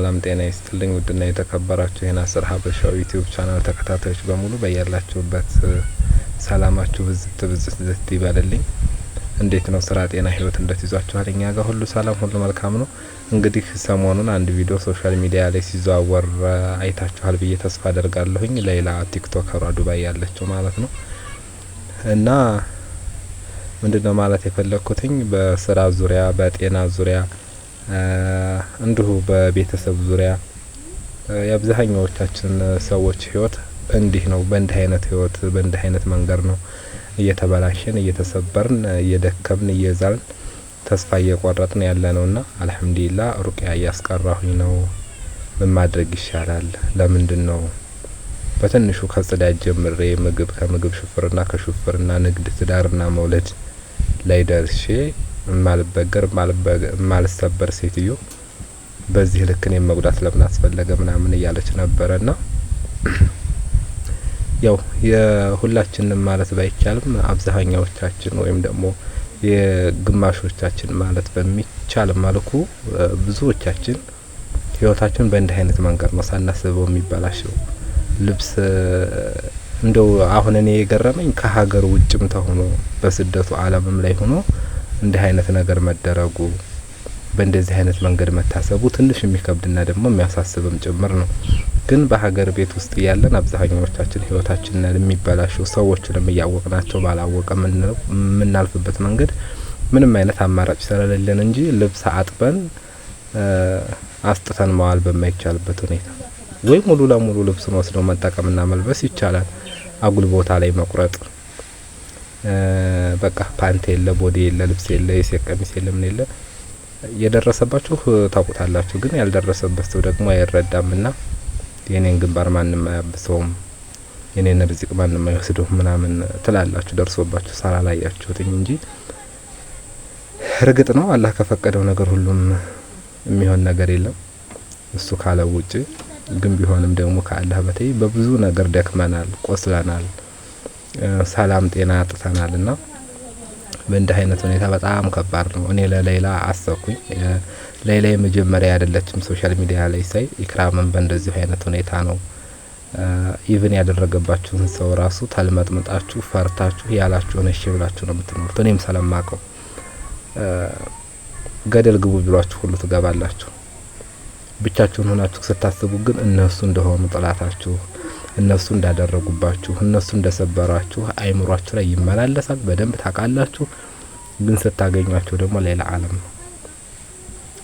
ሰላም ጤና ይስጥልኝ ውድና የተከበራችሁ የናስር ሀበሻው ዩቲዩብ ቻናል ተከታታዮች በሙሉ በያላችሁበት ሰላማችሁ ብዝት ይበልልኝ። እንዴት ነው ስራ፣ ጤና፣ ህይወት እንዴት ይዟችኋል? እኛ ጋር ሁሉ ሰላም፣ ሁሉ መልካም ነው። እንግዲህ ሰሞኑን አንድ ቪዲዮ ሶሻል ሚዲያ ላይ ሲዘዋወር አይታችኋል ብዬ ተስፋ አደርጋለሁኝ። ሌላ ቲክቶከሯ ዱባይ ያለችው ማለት ነው። እና ምንድነው ማለት የፈለኩትኝ በስራ ዙሪያ፣ በጤና ዙሪያ እንዲሁ በቤተሰብ ዙሪያ የአብዛኛዎቻችን ሰዎች ህይወት እንዲህ ነው። በእንዲህ አይነት ህይወት በእንዲህ አይነት መንገድ ነው እየተበላሸን፣ እየተሰበርን፣ እየደከምን፣ እየዛልን ተስፋ እየቆረጥን ያለ ነውና አልሐምዱሊላህ ሩቅያ እያስቀራሁኝ ነው። ምን ማድረግ ይሻላል? ለምንድን ነው በትንሹ ከጽዳት ጀምሬ ከምግብ ሹፍርና፣ ከሹፍርና ንግድ፣ ትዳርና መውለድ ላይ ደርሼ ማልበገር ማልሰበር ሴትዮ በዚህ ልክ እኔን መጉዳት ለምን አስፈለገ ምናምን እያለች ነበረና ያው የሁላችንም ማለት ባይቻልም አብዛኛዎቻችን ወይም ደግሞ የግማሾቻችን ማለት በሚቻል መልኩ ብዙዎቻችን ህይወታችን በእንዲህ አይነት መንገድ ነው ሳናስበው የሚበላሸው። ልብስ እንደው አሁን እኔ የገረመኝ ከሀገር ውጭም ተሆኖ በስደቱ ዓለምም ላይ ሆኖ እንዲህ አይነት ነገር መደረጉ፣ በእንደዚህ አይነት መንገድ መታሰቡ ትንሽ የሚከብድና ደግሞ የሚያሳስብም ጭምር ነው። ግን በሀገር ቤት ውስጥ ያለን አብዛኛዎቻችን ህይወታችንን የሚበላሸው ሰዎችንም እያወቅናቸው ባላወቀ የምናልፍበት መንገድ ምንም አይነት አማራጭ ስለሌለን እንጂ ልብስ አጥበን አስጥተን መዋል በማይቻልበት ሁኔታ ወይ ሙሉ ለሙሉ ልብሱን ወስደው መጠቀምና መልበስ ይቻላል። አጉል ቦታ ላይ መቁረጥ፣ በቃ ፓንት የለ፣ ቦዲ የለ፣ ልብስ የለ፣ የሴት ቀሚስ የለ፣ ምን የለ የደረሰባችሁ ታውቁታላችሁ። ግን ያልደረሰበት ሰው ደግሞ አይረዳምና የኔን ግንባር ማንም አያብሰውም፣ የኔን ርዝቅ ማንም አይወስደውም ምናምን ትላላችሁ ደርሶባችሁ ሳላላያችሁት እንጂ እርግጥ ነው አላህ ከፈቀደው ነገር ሁሉም የሚሆን ነገር የለም እሱ ካለው ውጪ። ግን ቢሆንም ደግሞ ከአላህ በተይ በብዙ ነገር ደክመናል፣ ቆስለናል፣ ሰላም ጤና አጥተናልና በእንዲህ አይነት ሁኔታ በጣም ከባድ ነው። እኔ ለሌላ አሰብኩኝ። ሌላ የመጀመሪያ አይደለችም ሶሻል ሚዲያ ላይ ሳይ ኢክራምን በእንደዚህ አይነት ሁኔታ ነው ኢቭን ያደረገባችሁን ሰው ራሱ ተልመጥምጣችሁ ፈርታችሁ ያላችሁን እሺ ብላችሁ ነው የምትኖሩት። እኔም ሰለማቀው ገደል ግቡ ቢሏችሁ ሁሉ ትገባላችሁ። ብቻችሁን ሆናችሁ ስታስቡ ግን እነሱ እንደሆኑ ጥላታችሁ፣ እነሱ እንዳደረጉባችሁ፣ እነሱ እንደሰበራችሁ አይምሯችሁ ላይ ይመላለሳል። በደንብ ታውቃላችሁ። ግን ስታገኟቸው ደግሞ ሌላ ዓለም ነው።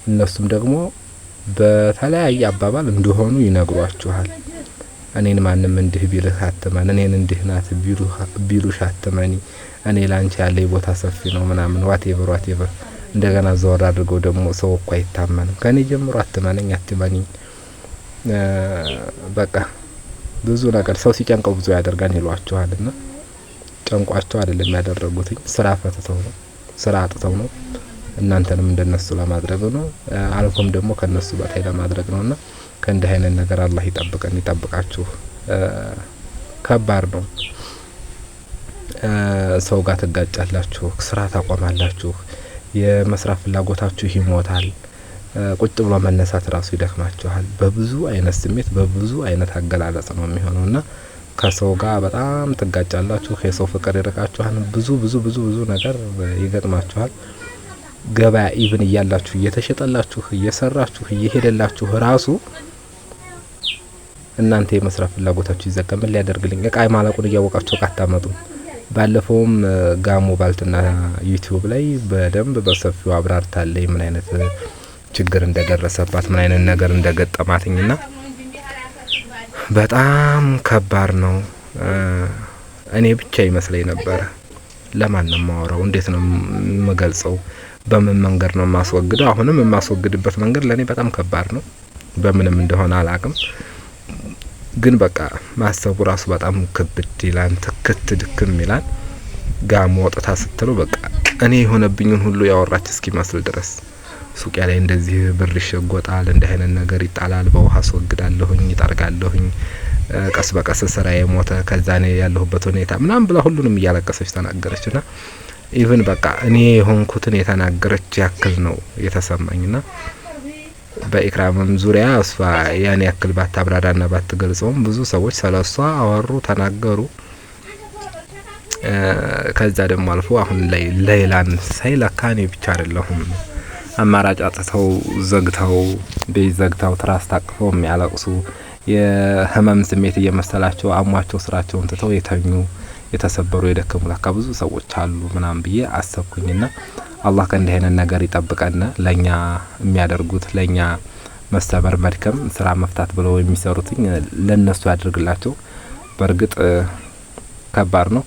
እነሱም ደግሞ በተለያየ አባባል እንደሆኑ ይነግሯችኋል። እኔን ማንም እንዲህ ቢልህ አትመን፣ እኔን እንዲህ ናት ቢሉሽ አትመኒ፣ እኔ ላንቺ ያለኝ ቦታ ሰፊ ነው ምናምን ዋቴቨር እንደገና ዘወር አድርገው ደግሞ ሰው እኮ አይታመንም፣ ከኔ ጀምሮ አትመነኝ አትመኒ፣ በቃ ብዙ ነገር ሰው ሲጨንቀው ብዙ ያደርጋን ይሏችኋልና ጨንቋቸው አይደለም ያደረጉትኝ፣ ስራ ፈትተው ነው፣ ስራ አጥተው ነው፣ እናንተንም እንደነሱ ለማድረግ ነው፣ አልፎም ደግሞ ከነሱ በታይ ለማድረግ ነውና ከእንዲህ አይነት ነገር አላህ ይጠብቀን ይጠብቃችሁ። ከባድ ነው። ሰው ጋር ትጋጫላችሁ፣ ስራ ታቆማላችሁ፣ የመስራት ፍላጎታችሁ ይሞታል። ቁጭ ብሎ መነሳት ራሱ ይደክማችኋል። በብዙ አይነት ስሜት በብዙ አይነት አገላለጽ ነው የሚሆነውና ከሰው ጋር በጣም ትጋጫላችሁ፣ ከሰው ፍቅር ይርቃችኋል። ብዙ ነገር ይገጥማችኋል። ገበያ ኢቭን እያላችሁ እየተሸጠላችሁ እየሰራችሁ እየሄደላችሁ ራሱ እናንተ የመስራት ፍላጎታችሁ ይዘጋል። ምን ሊያደርግልኝ እቃ ማለቁን እያወቃችሁ አታመጡም። ባለፈውም ጋሞ ባልትና ዩቲዩብ ላይ በደንብ በሰፊው አብራርታለኝ ምን አይነት ችግር እንደደረሰባት ምን አይነት ነገር እንደገጠማትኝና በጣም ከባድ ነው። እኔ ብቻ ይመስለኝ ነበር። ለማን ነው የማወራው? እንዴት ነው የምገልጸው? በምን መንገድ ነው የማስወግደው? አሁንም የማስወግድበት መንገድ ለኔ በጣም ከባድ ነው። በምንም እንደሆነ አላቅም። ግን በቃ ማሰቡ ራሱ በጣም ክብድ ይላል፣ ትክት ድክም ይላል። ጋሞ ወጥታ ስትለው በቃ እኔ የሆነብኝን ሁሉ ያወራች እስኪመስል ድረስ ሱቂያ ላይ እንደዚህ ብር ይሸጎጣል፣ እንደ አይነት ነገር ይጣላል፣ በውሃ አስወግዳለሁኝ፣ ይጠርጋለሁኝ፣ ቀስ በቀስ ስራ የሞተ ከዛ ነው ያለሁበት ሁኔታ ምናምን ብላ ሁሉንም እያለቀሰች ተናገረችና ኢቭን በቃ እኔ የሆንኩትን የተናገረች ያክል ነው የተሰማኝና በኢክራምም ዙሪያ እሷ ያን ያክል ባታብራራና ባትገልጸውም ብዙ ሰዎች ስለሷ አወሩ፣ ተናገሩ። ከዛ ደግሞ አልፎ አሁን ላይ ሌላን ሳይ ለካ እኔ ብቻ አይደለሁም አማራጭ አጥተው ዘግተው ቤት ዘግተው ትራስ ታቅፈው የሚያለቅሱ የህመም ስሜት እየመሰላቸው አሟቸው ስራቸውን ትተው የተኙ የተሰበሩ የደከሙ ለካ ብዙ ሰዎች አሉ ምናምን ብዬ አሰብኩኝና አላህ ከእንዲህ አይነት ነገር ይጠብቀን። ለኛ የሚያደርጉት ለኛ መሰበር መድከም ስራ መፍታት ብለው የሚሰሩትኝ ለነሱ ያድርግላቸው። በእርግጥ ከባድ ነው።